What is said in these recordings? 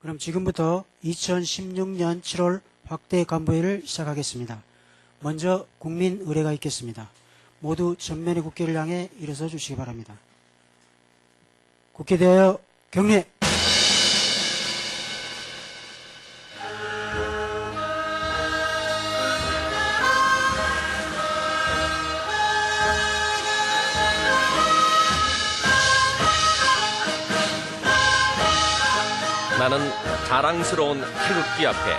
그럼 지금부터 2016년 7월 확대 간부회를 시작하겠습니다. 먼저 국민 의례가 있겠습니다. 모두 전면의 국회를 향해 일어서 주시기 바랍니다. 국회 대하여 경례! 나는 자랑스러운 태극기 앞에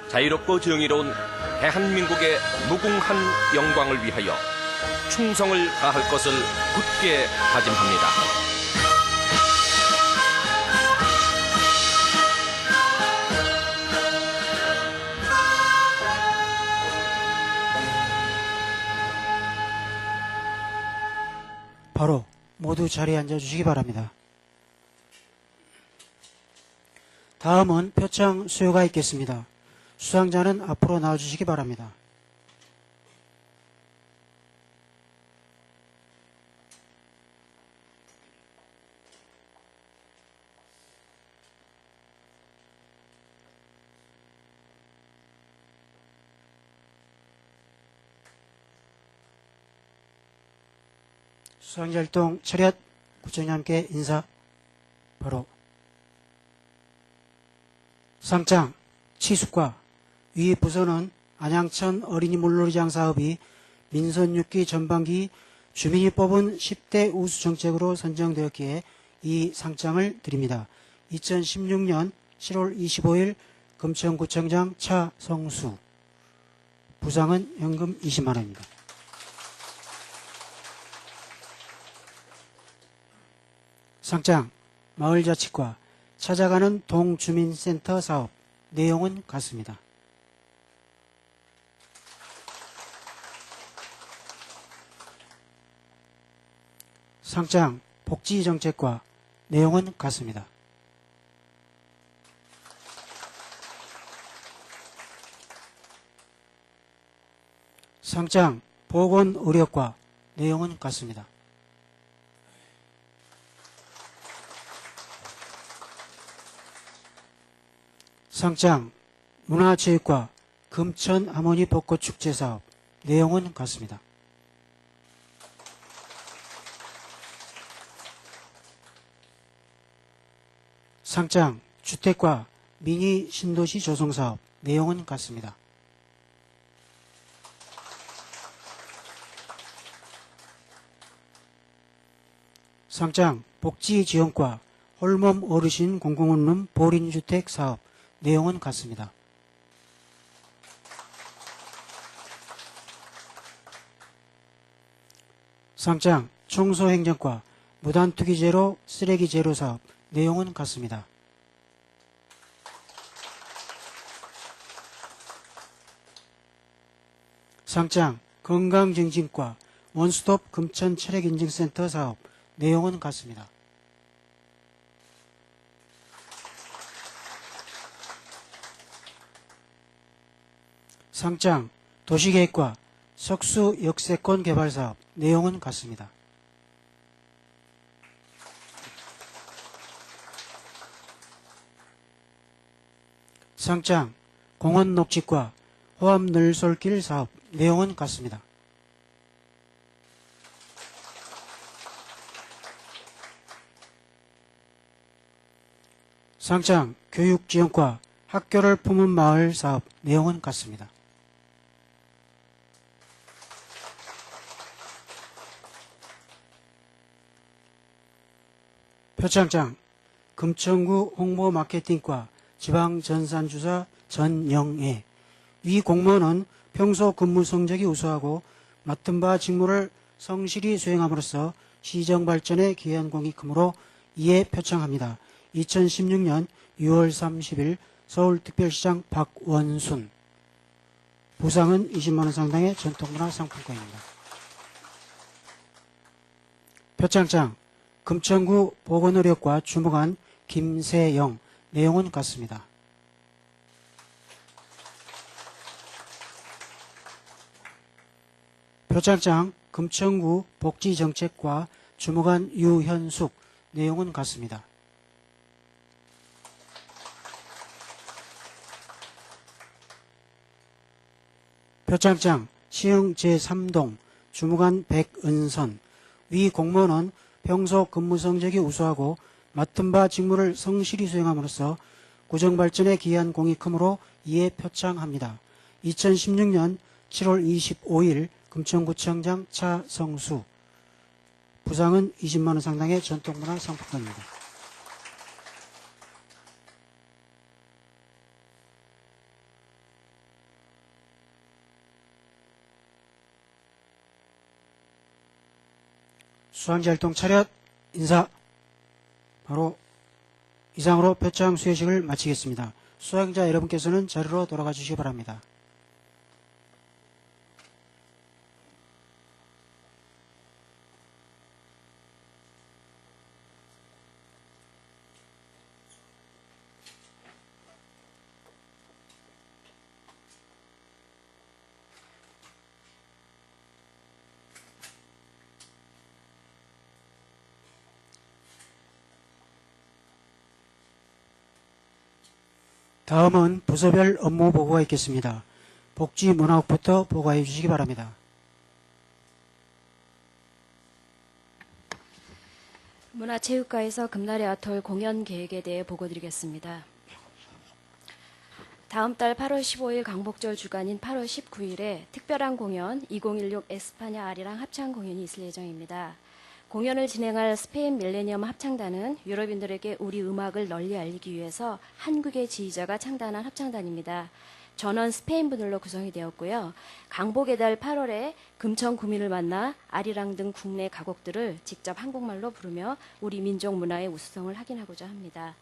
자유롭고 정의로운 대한민국의 무궁한 영광을 위하여 충성을 다할 것을 굳게 다짐합니다. 바로 모두 자리에 앉아주시기 바랍니다. 다음은 표창 수여가 있겠습니다. 수상자는 앞으로 나와주시기 바랍니다. 수상자 활동 차렷 구청장님께 인사. 바로 상장 치숙과 위 부서는 안양천 어린이 물놀이장 사업이 민선 6기 전반기 주민이 뽑은 10대 우수 정책으로 선정되었기에 이 상장을 드립니다. 2016년 7월 25일 금천구청장 차성수. 부상은 현금 20만원입니다. 상장 마을자치과 찾아가는 동주민센터 사업. 내용은 같습니다. 상장 복지정책과 내용은 같습니다. 상장 보건의료과 내용은 같습니다. 상장 문화체육과 금천 하모니 벚꽃축제 사업. 내용은 같습니다. 상장 주택과 미니 신도시 조성 사업. 내용은 같습니다. 상장 복지지원과 홀몸 어르신 공공원룸 보린주택 사업. 내용은 같습니다. 상장 청소행정과 무단투기제로 쓰레기제로 사업. 내용은 같습니다. 상장 건강증진과 원스톱 금천 체력인증센터 사업. 내용은 같습니다. 상장 도시계획과 석수 역세권 개발 사업. 내용은 같습니다. 상장 공원 녹지과 호암 늘솔길 사업. 내용은 같습니다. 상장 교육지원과 학교를 품은 마을 사업. 내용은 같습니다. 표창장 금천구 홍보마케팅과 지방전산주사 전영애. 위 공무원은 평소 근무 성적이 우수하고 맡은 바 직무를 성실히 수행함으로써 시정 발전에 기여한 공이 크므로 이에 표창합니다. 2016년 6월 30일 서울특별시장 박원순. 부상은 20만원 상당의 전통문화 상품권입니다. 표창장 금천구 보건의료과 주무관 김세영. 내용은 같습니다. 표창장 금천구 복지정책과 주무관 유현숙. 내용은 같습니다. 표창장 시흥 제3동 주무관 백은선. 위 공무원은 평소 근무 성적이 우수하고 맡은 바 직무를 성실히 수행함으로써 구정발전에 기여한 공이 크므로 이에 표창합니다. 2016년 7월 25일 금천구청장 차성수. 부상은 20만 원 상당의 전통문화 상품권입니다. 수상자 활동 차렷 인사. 바로 이상으로 표창 수여식을 마치겠습니다. 수상자 여러분께서는 자리로 돌아가 주시기 바랍니다. 다음은 부서별 업무 보고가 있겠습니다. 복지문화국부터 보고해 주시기 바랍니다. 문화체육과에서 금날의 아톨 공연 계획에 대해 보고드리겠습니다. 다음 달 8월 15일 광복절 주간인 8월 19일에 특별한 공연 2016 에스파냐 아리랑 합창 공연이 있을 예정입니다. 공연을 진행할 스페인 밀레니엄 합창단은 유럽인들에게 우리 음악을 널리 알리기 위해서 한국의 지휘자가 창단한 합창단입니다. 전원 스페인 분들로 구성이 되었고요. 광복의 달 8월에 금천 구민을 만나 아리랑 등 국내 가곡들을 직접 한국말로 부르며 우리 민족 문화의 우수성을 확인하고자 합니다.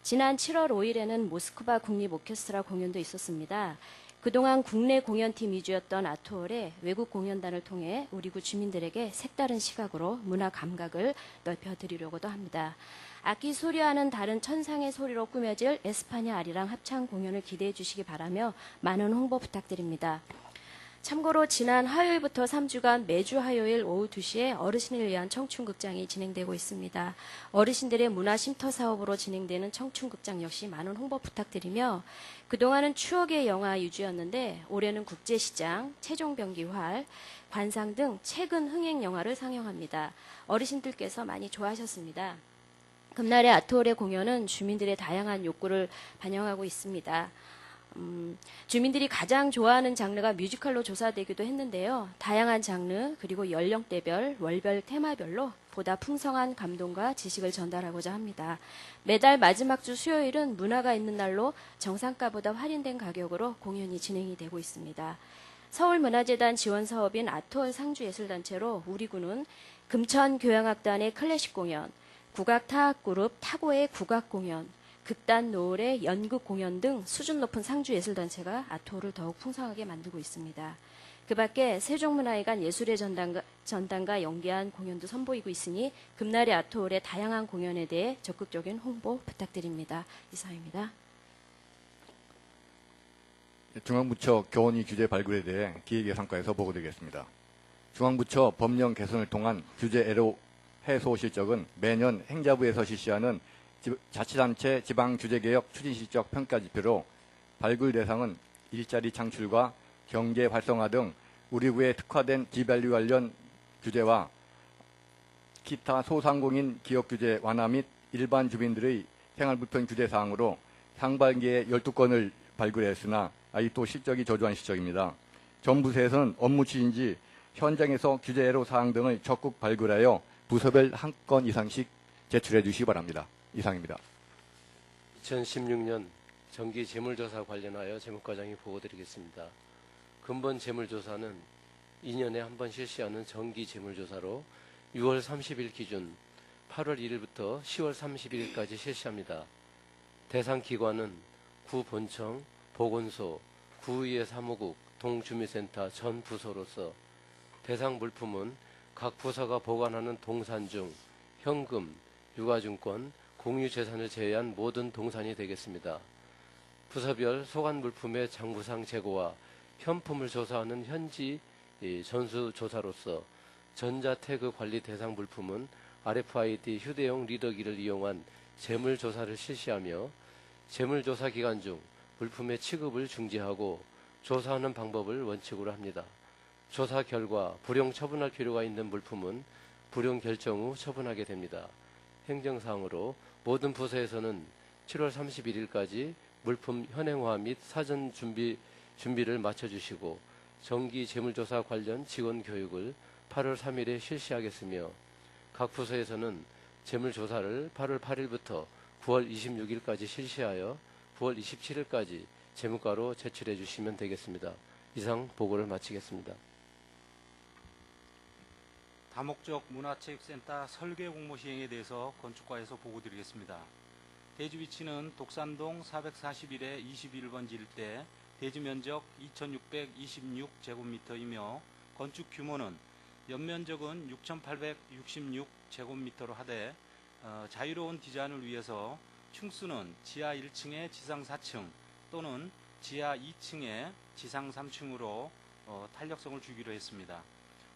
지난 7월 5일에는 모스크바 국립 오케스트라 공연도 있었습니다. 그동안 국내 공연팀 위주였던 아트홀에 외국 공연단을 통해 우리 구 주민들에게 색다른 시각으로 문화 감각을 넓혀드리려고도 합니다. 악기 소리와는 다른 천상의 소리로 꾸며질 에스파냐 아리랑 합창 공연을 기대해 주시기 바라며 많은 홍보 부탁드립니다. 참고로 지난 화요일부터 3주간 매주 화요일 오후 2시에 어르신을 위한 청춘극장이 진행되고 있습니다. 어르신들의 문화 쉼터 사업으로 진행되는 청춘극장 역시 많은 홍보 부탁드리며 그동안은 추억의 영화 위주였는데 올해는 국제시장, 최종병기활, 관상 등 최근 흥행 영화를 상영합니다. 어르신들께서 많이 좋아하셨습니다. 금날의 아트홀의 공연은 주민들의 다양한 욕구를 반영하고 있습니다. 주민들이 가장 좋아하는 장르가 뮤지컬로 조사되기도 했는데요. 다양한 장르 그리고 연령대별, 월별, 테마별로 보다 풍성한 감동과 지식을 전달하고자 합니다. 매달 마지막 주 수요일은 문화가 있는 날로 정상가보다 할인된 가격으로 공연이 진행이 되고 있습니다. 서울문화재단 지원 사업인 아트홀 상주예술단체로 우리 구는 금천교향악단의 클래식 공연, 국악타악그룹 타고의 국악공연, 극단 노을의 연극 공연 등 수준 높은 상주예술단체가 아트홀을 더욱 풍성하게 만들고 있습니다. 그 밖에 세종문화회관 예술의 전당과 연계한 공연도 선보이고 있으니 금날의 아트홀의 다양한 공연에 대해 적극적인 홍보 부탁드립니다. 이상입니다. 중앙부처 교원위 규제 발굴에 대해 기획예산과에서 보고드리겠습니다. 중앙부처 법령 개선을 통한 규제 애로 해소 실적은 매년 행자부에서 실시하는 자치단체 지방규제개혁 추진실적 평가지표로 발굴 대상은 일자리 창출과 경제 활성화 등 우리 구에 특화된 지밸류 관련 규제와 기타 소상공인 기업 규제 완화 및 일반 주민들의 생활불편 규제 사항으로 상반기에 12건을 발굴했으나 아직도 실적이 저조한 실적입니다. 정부에서는 업무 추진지 현장에서 규제애로 사항 등을 적극 발굴하여 부서별 한 건 이상씩 제출해 주시기 바랍니다. 이상입니다. 2016년 정기 재물조사 관련하여 재무과장이 보고드리겠습니다. 근본 재물조사는 2년에 한 번 실시하는 정기 재물조사로 6월 30일 기준 8월 1일부터 10월 31일까지 실시합니다. 대상 기관은 구본청, 보건소, 구의회 사무국, 동주민센터 전 부서로서 대상 물품은 각 부서가 보관하는 동산 중 현금, 유가증권, 공유재산을 제외한 모든 동산이 되겠습니다. 부서별 소관 물품의 장부상 재고와 현품을 조사하는 현지 전수조사로서 전자태그 관리 대상 물품은 RFID 휴대용 리더기를 이용한 재물조사를 실시하며 재물조사 기간 중 물품의 취급을 중지하고 조사하는 방법을 원칙으로 합니다. 조사 결과 불용 처분할 필요가 있는 물품은 불용 결정 후 처분하게 됩니다. 행정상으로 모든 부서에서는 7월 31일까지 물품 현행화 및 사전 준비를 마쳐주시고 정기 재물조사 관련 직원 교육을 8월 3일에 실시하겠으며 각 부서에서는 재물조사를 8월 8일부터 9월 26일까지 실시하여 9월 27일까지 재무과로 제출해 주시면 되겠습니다. 이상 보고를 마치겠습니다. 다목적 문화체육센터 설계 공모 시행에 대해서 건축과에서 보고드리겠습니다. 대지 위치는 독산동 441의 21번지 일대, 대지 면적 2626제곱미터이며 건축 규모는 연면적은 6866제곱미터로 하되 자유로운 디자인을 위해서 층수는 지하 1층에 지상 4층 또는 지하 2층에 지상 3층으로 탄력성을 주기로 했습니다.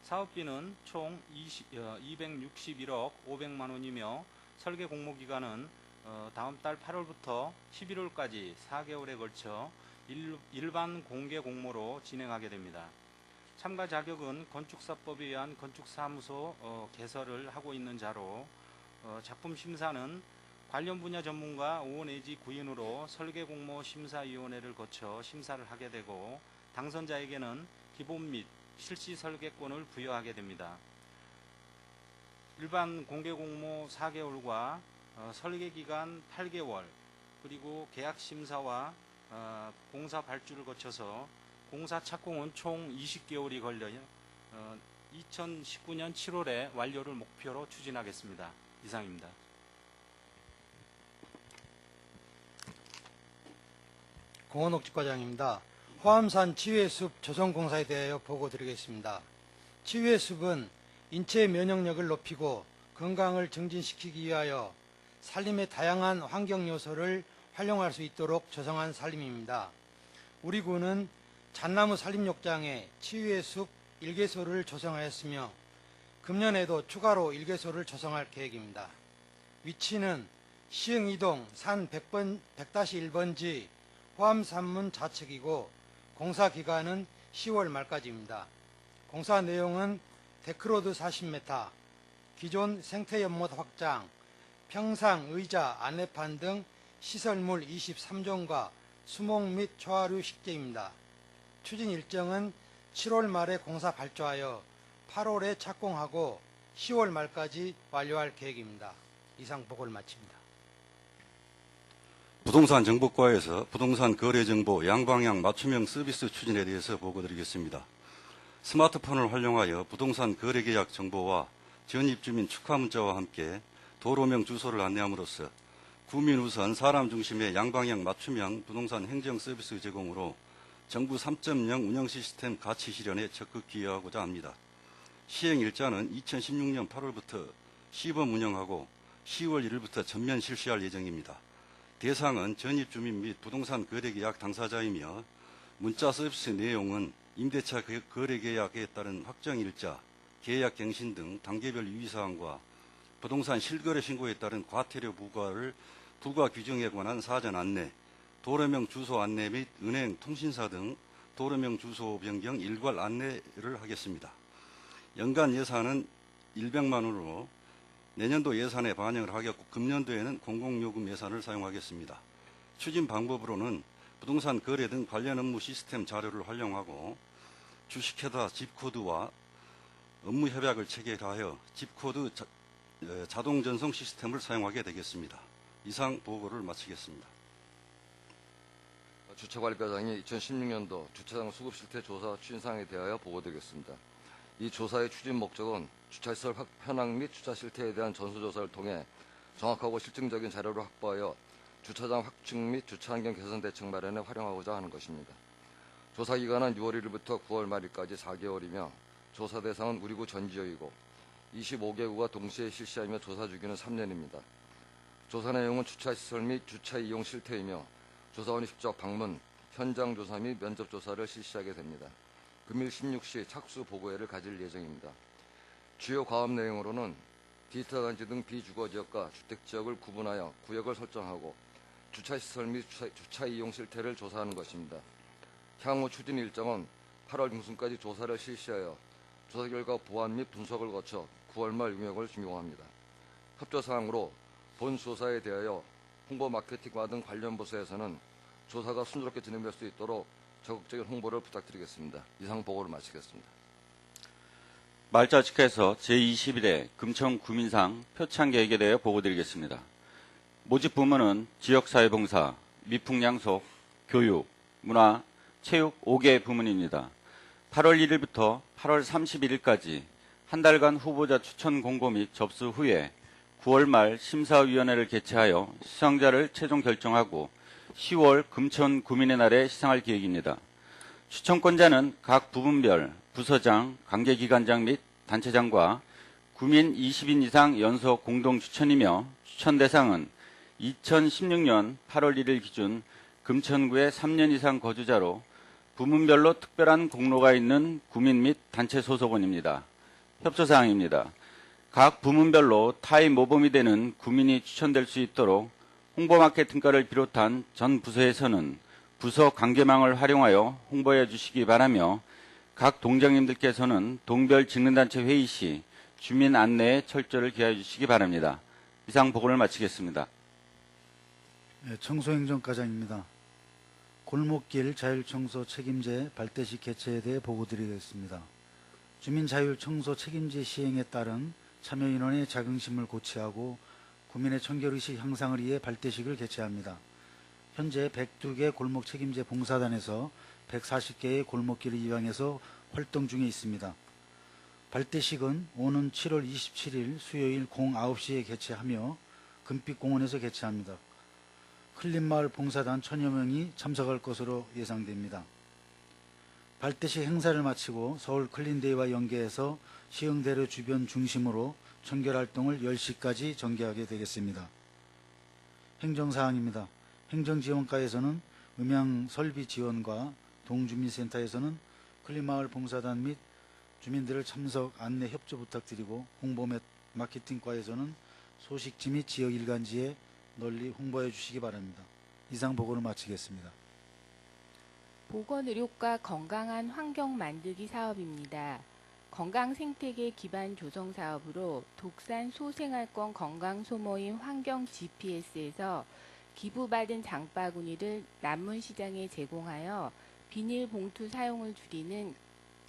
사업비는 총 261억 500만 원이며 설계 공모 기간은 다음 달 8월부터 11월까지 4개월에 걸쳐 일반 공개 공모로 진행하게 됩니다. 참가 자격은 건축사법에 의한 건축사무소 개설을 하고 있는 자로 작품 심사는 관련 분야 전문가 5원 내지 9인으로 설계공모심사위원회를 거쳐 심사를 하게 되고 당선자에게는 기본 및 실시 설계권을 부여하게 됩니다. 일반 공개공모 4개월과 설계기간 8개월 그리고 계약심사와 공사 발주를 거쳐서 공사 착공은 총 20개월이 걸려요. 2019년 7월에 완료를 목표로 추진하겠습니다. 이상입니다. 공원옥지과장입니다. 호암산 치유해숲 조성공사에 대하여 보고드리겠습니다. 치유해숲은 인체 면역력을 높이고 건강을 증진시키기 위하여 산림의 다양한 환경 요소를 활용할 수 있도록 조성한 산림입니다. 우리 군은 잣나무 산림욕장에 치유해숲 1개소를 조성하였으며 금년에도 추가로 1개소를 조성할 계획입니다. 위치는 시흥이동 산 100-1번지 호암산문 좌측이고 공사 기간은 10월 말까지입니다. 공사 내용은 데크로드 40m, 기존 생태연못 확장, 평상, 의자, 안내판 등 시설물 23종과 수목 및 초하류 식재입니다. 추진 일정은 7월 말에 공사 발주하여 8월에 착공하고 10월 말까지 완료할 계획입니다. 이상 보고를 마칩니다. 부동산 정보과에서 부동산 거래 정보 양방향 맞춤형 서비스 추진에 대해서 보고드리겠습니다. 스마트폰을 활용하여 부동산 거래 계약 정보와 전입주민 축하 문자와 함께 도로명 주소를 안내함으로써 구민 우선 사람 중심의 양방향 맞춤형 부동산 행정 서비스 제공으로 정부 3.0 운영 시스템 가치 실현에 적극 기여하고자 합니다. 시행 일자는 2016년 8월부터 시범 운영하고 10월 1일부터 전면 실시할 예정입니다. 대상은 전입주민 및 부동산 거래계약 당사자이며 문자 서비스 내용은 임대차 거래계약에 따른 확정일자, 계약갱신 등 단계별 유의사항과 부동산 실거래 신고에 따른 과태료 부과 규정에 관한 사전 안내, 도로명 주소 안내 및 은행, 통신사 등 도로명 주소 변경 일괄 안내를 하겠습니다. 연간 예산은 100만 원으로 내년도 예산에 반영을 하겠고 금년도에는 공공요금 예산을 사용하겠습니다. 추진 방법으로는 부동산 거래 등 관련 업무 시스템 자료를 활용하고 주식회사 집코드와 업무 협약을 체결하여 집코드 자동 전송 시스템을 사용하게 되겠습니다. 이상 보고를 마치겠습니다. 주차관리과장이 2016년도 주차장 수급 실태 조사 추진사항에 대하여 보고드리겠습니다. 이 조사의 추진 목적은 주차시설 현황 및 주차 실태에 대한 전수조사를 통해 정확하고 실증적인 자료를 확보하여 주차장 확충 및 주차환경 개선 대책 마련에 활용하고자 하는 것입니다. 조사 기간은 6월 1일부터 9월 말일까지 4개월이며 조사 대상은 우리구 전 지역이고 25개구가 동시에 실시하며 조사 주기는 3년입니다. 조사 내용은 주차시설 및 주차 이용 실태이며 조사원이 직접 방문, 현장 조사 및 면접 조사를 실시하게 됩니다. 금일 16시 착수 보고회를 가질 예정입니다. 주요 과업 내용으로는 디지털 단지 등 비주거 지역과 주택 지역을 구분하여 구역을 설정하고 주차시설 및 주차 이용 실태를 조사하는 것입니다. 향후 추진 일정은 8월 중순까지 조사를 실시하여 조사 결과 보완 및 분석을 거쳐 9월 말 용역을 준공합니다. 협조사항으로 본 조사에 대하여 홍보 마케팅과 등 관련 부서에서는 조사가 순조롭게 진행될 수 있도록 적극적인 홍보를 부탁드리겠습니다. 이상 보고를 마치겠습니다. 말자직화에서 제21회 금천 구민상 표창 계획에 대해 보고드리겠습니다. 모집 부문은 지역사회봉사, 미풍양속, 교육, 문화, 체육 5개 부문입니다. 8월 1일부터 8월 31일까지 한 달간 후보자 추천 공고 및 접수 후에 9월 말 심사위원회를 개최하여 시상자를 최종 결정하고 10월 금천 구민의 날에 시상할 계획입니다. 추천권자는 각 부문별 부서장, 관계기관장 및 단체장과 구민 20인 이상 연속 공동 추천이며 추천 대상은 2016년 8월 1일 기준 금천구의 3년 이상 거주자로 부문별로 특별한 공로가 있는 구민 및 단체 소속원입니다. 협조사항입니다. 각 부문별로 타의 모범이 되는 구민이 추천될 수 있도록 홍보 마케팅과를 비롯한 전 부서에서는 부서 관계망을 활용하여 홍보해 주시기 바라며 각 동장님들께서는 동별 직능단체 회의 시 주민 안내에 철저를 기하여 주시기 바랍니다. 이상 보고를 마치겠습니다. 네, 청소행정과장입니다. 골목길 자율청소 책임제 발대식 개최에 대해 보고드리겠습니다. 주민자율청소 책임제 시행에 따른 참여인원의 자긍심을 고취하고 구민의 청결의식 향상을 위해 발대식을 개최합니다. 현재 102개 골목 책임제 봉사단에서 140개의 골목길을 이용해서 활동 중에 있습니다. 발대식은 오는 7월 27일 수요일 09시에 개최하며 금빛공원에서 개최합니다. 클린마을 봉사단 1000여 명이 참석할 것으로 예상됩니다. 발대식 행사를 마치고 서울 클린데이와 연계해서 시흥대로 주변 중심으로 청결활동을 10시까지 전개하게 되겠습니다. 행정사항입니다. 행정지원과에서는 음향설비 지원과 동주민센터에서는 클린마을 봉사단 및 주민들을 참석 안내 협조 부탁드리고 홍보 및 마케팅과에서는 소식지 및 지역 일간지에 널리 홍보해 주시기 바랍니다. 이상 보고를 마치겠습니다. 보건의료과 건강한 환경 만들기 사업입니다. 건강생태계 기반 조성 사업으로 독산 소생활권 건강소모임 환경 GPS에서 기부받은 장바구니를 남문시장에 제공하여 비닐봉투 사용을 줄이는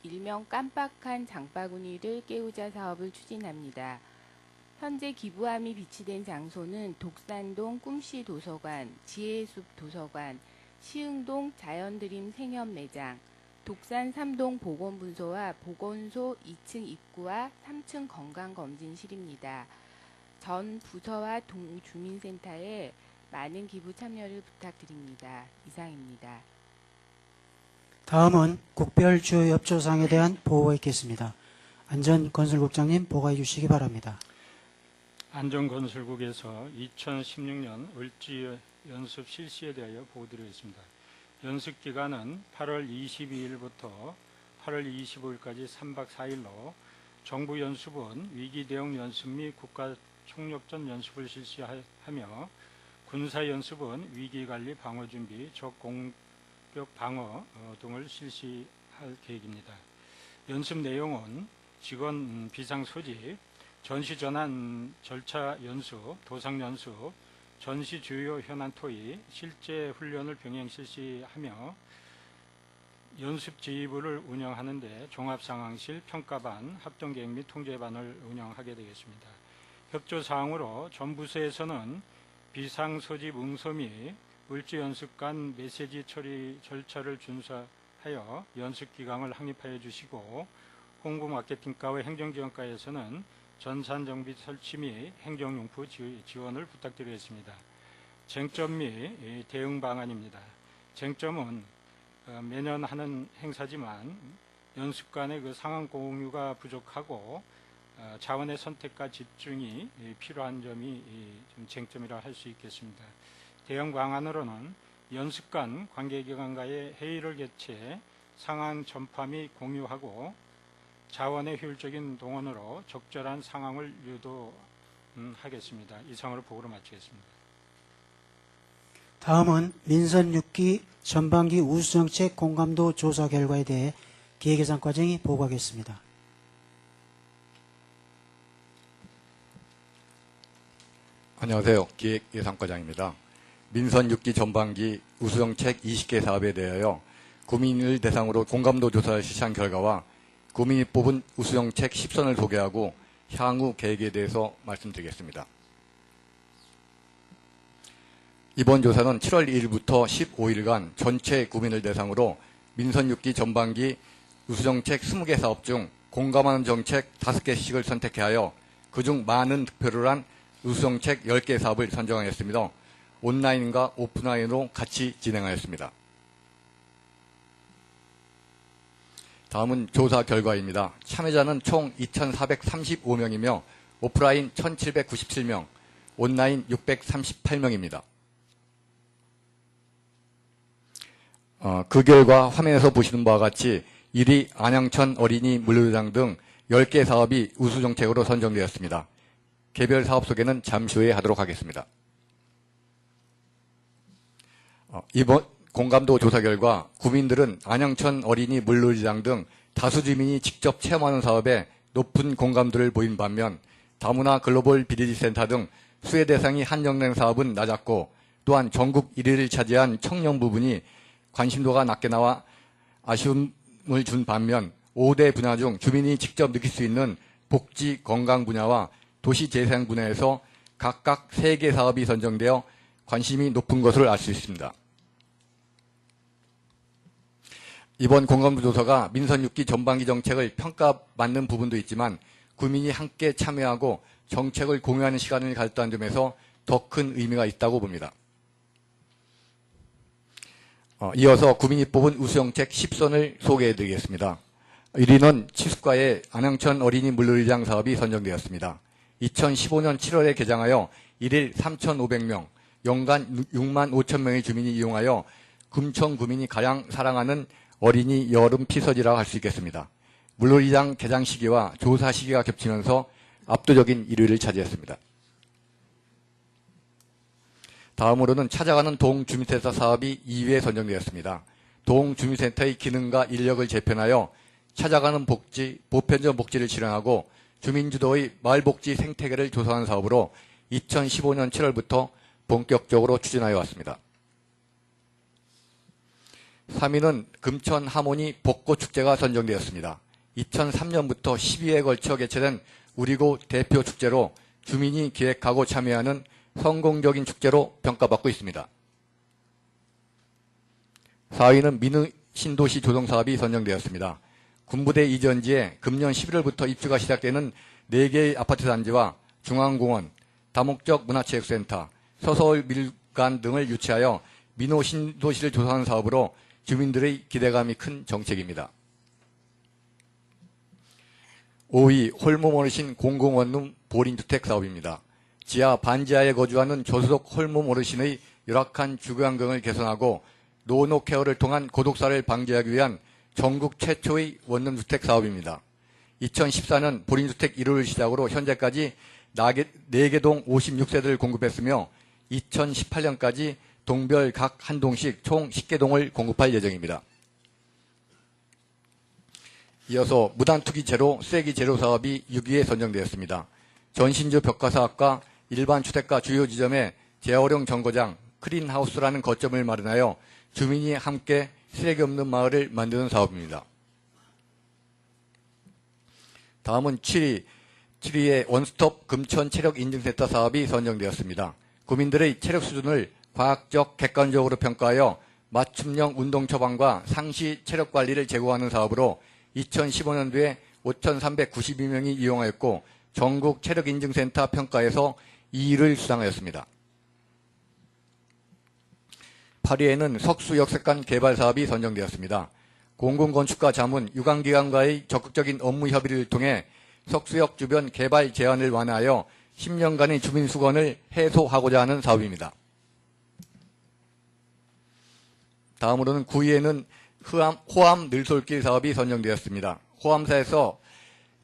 일명 깜빡한 장바구니를 깨우자 사업을 추진합니다. 현재 기부함이 비치된 장소는 독산동 꿈씨 도서관, 지혜숲 도서관, 시흥동 자연드림 생협 매장, 독산 3동 보건분소와 보건소 2층 입구와 3층 건강검진실입니다. 전 부서와 동주민센터에 많은 기부 참여를 부탁드립니다. 이상입니다. 다음은 국별 주요 협조사항에 대한 보고가 있겠습니다. 안전건설국장님 보고해 주시기 바랍니다. 안전건설국에서 2016년 을지 연습 실시에 대하여 보고드리겠습니다. 연습 기간은 8월 22일부터 8월 25일까지 3박 4일로 정부 연습은 위기대응 연습 및 국가총력전 연습을 실시하며 군사 연습은 위기관리 방어준비, 적공격 방어 등을 실시할 계획입니다. 연습 내용은 직원 비상 소집, 전시 전환 절차 연습, 도상 연습, 전시 주요 현안 토의, 실제 훈련을 병행 실시하며 연습 지휘부를 운영하는데 종합상황실, 평가반, 합동계획 및 통제반을 운영하게 되겠습니다. 협조사항으로 전부서에서는 비상소집 응소 및 을지 연습 간 메시지 처리 절차를 준수하여 연습 기강을 확립하여 주시고 홍보 마케팅과와 행정지원과에서는 전산정비 설치 및 행정용품 지원을 부탁드리겠습니다. 쟁점 및 대응 방안입니다. 쟁점은 매년 하는 행사지만 연습 간의 그 상황 공유가 부족하고 자원의 선택과 집중이 필요한 점이 좀 쟁점이라 할 수 있겠습니다. 대응 방안으로는 연습 간 관계기관과의 회의를 개최 상황 전파 및 공유하고 자원의 효율적인 동원으로 적절한 상황을 유도하겠습니다. 이상으로 보고를 마치겠습니다. 다음은 민선 6기 전반기 우수정책 공감도 조사 결과에 대해 기획예산 과정이 보고하겠습니다. 안녕하세요. 기획예산과장입니다. 민선 6기 전반기 우수정책 20개 사업에 대하여 구민을 대상으로 공감도 조사를 실시한 결과와 구민이 뽑은 우수정책 10선을 소개하고 향후 계획에 대해서 말씀드리겠습니다. 이번 조사는 7월 1일부터 15일간 전체 구민을 대상으로 민선 6기 전반기 우수정책 20개 사업 중 공감하는 정책 5개씩을 선택해 하여 그중 많은 득표를 한 우수정책 10개 사업을 선정하였습니다. 온라인과 오프라인으로 같이 진행하였습니다. 다음은 조사 결과입니다. 참여자는 총 2,435명이며 오프라인 1,797명, 온라인 638명입니다. 그 결과 화면에서 보시는 바와 같이 1위 안양천 어린이 물놀이장 등 10개 사업이 우수정책으로 선정되었습니다. 개별 사업 소개는 잠시 후에 하도록 하겠습니다. 이번 공감도 조사 결과 구민들은 안양천 어린이 물놀이장 등 다수 주민이 직접 체험하는 사업에 높은 공감도를 보인 반면 다문화 글로벌 비리지 센터 등 수혜 대상이 한정된 사업은 낮았고 또한 전국 1위를 차지한 청년 부분이 관심도가 낮게 나와 아쉬움을 준 반면 5대 분야 중 주민이 직접 느낄 수 있는 복지, 건강 분야와 도시 재생 분야에서 각각 3개 사업이 선정되어 관심이 높은 것을 알 수 있습니다. 이번 공감도 조사가 민선 6기 전반기 정책을 평가받는 부분도 있지만 구민이 함께 참여하고 정책을 공유하는 시간을 가졌다는 점에서 더 큰 의미가 있다고 봅니다. 이어서 구민이 뽑은 우수정책 10선을 소개해드리겠습니다. 1위는 치숙과의 안양천 어린이 물놀이장 사업이 선정되었습니다. 2015년 7월에 개장하여 1일 3,500명, 연간 6만 5천 명의 주민이 이용하여 금천 구민이 가장 사랑하는 어린이 여름 피서지라고 할 수 있겠습니다. 물놀이장 개장 시기와 조사 시기가 겹치면서 압도적인 1위를 차지했습니다. 다음으로는 찾아가는 동주민센터 사업이 2위에 선정되었습니다. 동주민센터의 기능과 인력을 재편하여 찾아가는 복지, 보편적 복지를 실현하고 주민주도의 마을복지 생태계를 조성하는 사업으로 2015년 7월부터 본격적으로 추진하여 왔습니다. 3위는 금천 하모니 벚꽃축제가 선정되었습니다. 2003년부터 12회에 걸쳐 개최된 우리고 대표 축제로 주민이 기획하고 참여하는 성공적인 축제로 평가받고 있습니다. 4위는 민의 신도시 조성사업이 선정되었습니다. 군부대 이전지에 금년 11월부터 입주가 시작되는 4개의 아파트 단지와 중앙공원, 다목적 문화체육센터, 서서울 밀관 등을 유치하여 민호 신도시를 조성하는 사업으로 주민들의 기대감이 큰 정책입니다. 5위 홀몸 어르신 공공원룸 보린주택 사업입니다. 지하 반지하에 거주하는 저소득 홀몸 어르신의 열악한 주거 환경을 개선하고 노노 케어를 통한 고독사를 방지하기 위한 전국 최초의 원룸주택 사업입니다. 2014년 보린주택 1호를 시작으로 현재까지 4개동 56세대를 공급했으며 2018년까지 동별 각 한 동씩 총 10개동을 공급할 예정입니다. 이어서 무단투기 제로, 쓰레기 제로 사업이 6위에 선정되었습니다. 전신주 벽화사업과 일반 주택가 주요 지점에 재활용 정거장, 클린하우스라는 거점을 마련하여 주민이 함께 쓰레기 없는 마을을 만드는 사업입니다. 다음은 7위의 원스톱 금천 체력 인증센터 사업이 선정되었습니다. 구민들의 체력 수준을 과학적, 객관적으로 평가하여 맞춤형 운동 처방과 상시 체력 관리를 제공하는 사업으로 2015년도에 5,392명이 이용하였고 전국 체력인증센터 평가에서 2위를 수상하였습니다. 8위에는 석수역세권 개발 사업이 선정되었습니다. 공공건축과 자문, 유관기관과의 적극적인 업무 협의를 통해 석수역 주변 개발 제한을 완화하여 10년간의 주민수건을 해소하고자 하는 사업입니다. 다음으로는 9위에는 호암 늘솔길 사업이 선정되었습니다. 호암사에서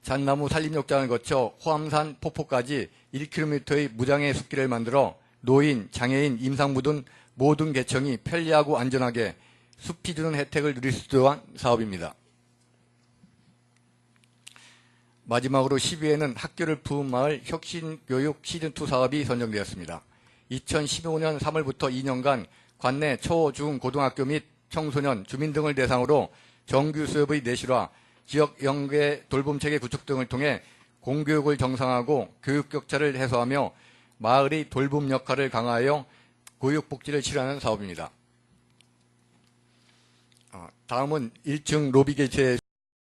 잣나무 산림욕장을 거쳐 호암산 폭포까지 1km의 무장애 숲길을 만들어 노인, 장애인, 임산부 등 모든 계층이 편리하고 안전하게 숲이 주는 혜택을 누릴 수 있도록 한 사업입니다. 마지막으로 10위에는 학교를 품은 마을 혁신교육 시즌2 사업이 선정되었습니다. 2015년 3월부터 2년간 관내 초, 중, 고등학교 및 청소년, 주민 등을 대상으로 정규 수업의 내실화, 지역 연계 돌봄체계 구축 등을 통해 공교육을 정상화하고 교육 격차를 해소하며 마을의 돌봄 역할을 강화하여 교육복지를 실현하는 사업입니다. 다음은 1층 로비 개체